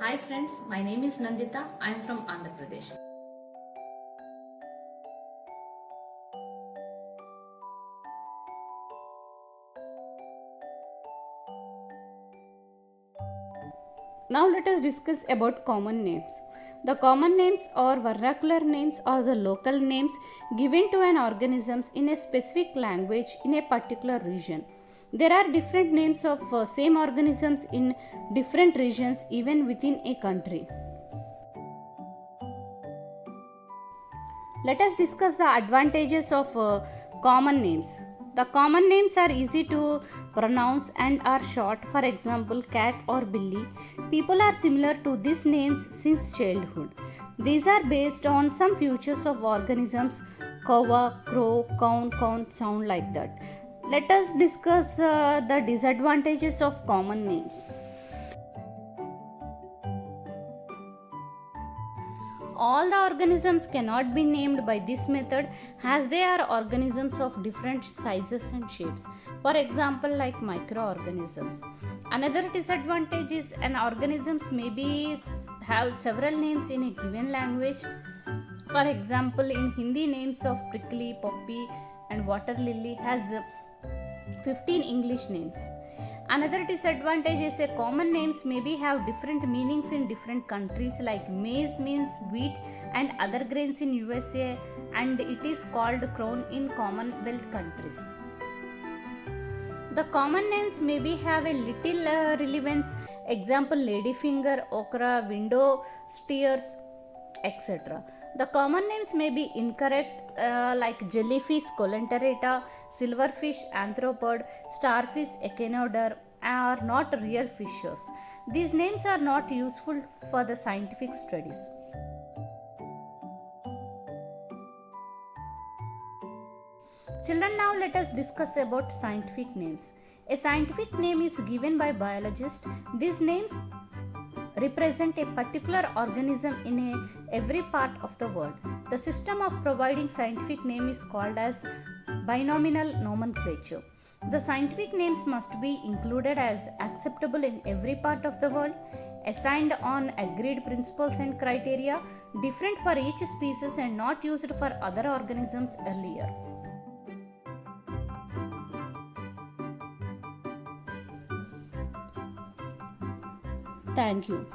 Hi friends, my name is Nandita. I am from Andhra Pradesh. Now let us discuss about common names. The common names or vernacular names are the local names given to an organism in a specific language in a particular region. There are different names of same organisms in different regions even within a country. Let us discuss the advantages of common names. The common names are easy to pronounce and are short. For example, cat or Billy. People are similar to these names since childhood. These are based on some features of organisms: cowa, crow, count, sound like that. Let us discuss the disadvantages of common names. All the organisms cannot be named by this method as they are organisms of different sizes and shapes. For example, like microorganisms. Another disadvantage is an organisms maybe have several names in a given language. For example, in Hindi, names of prickly, poppy and water lily has 15 English names. Another disadvantage is a common names maybe have different meanings in different countries, like maize means wheat and other grains in USA, and it is called crown in Commonwealth countries. The common names maybe have a little relevance, example ladyfinger, okra, window spears, etc. The common names may be incorrect, like jellyfish Colenterata, silverfish Arthropod, starfish Echinodon are not real fishes. These names are not useful for the scientific studies. Children, now let us discuss about scientific names. A scientific name is given by biologists. These names represent a particular organism in every part of the world. The system of providing scientific name is called as binomial nomenclature. The scientific names must be included as acceptable in every part of the world, assigned on agreed principles and criteria, different for each species and not used for other organisms earlier. Thank you.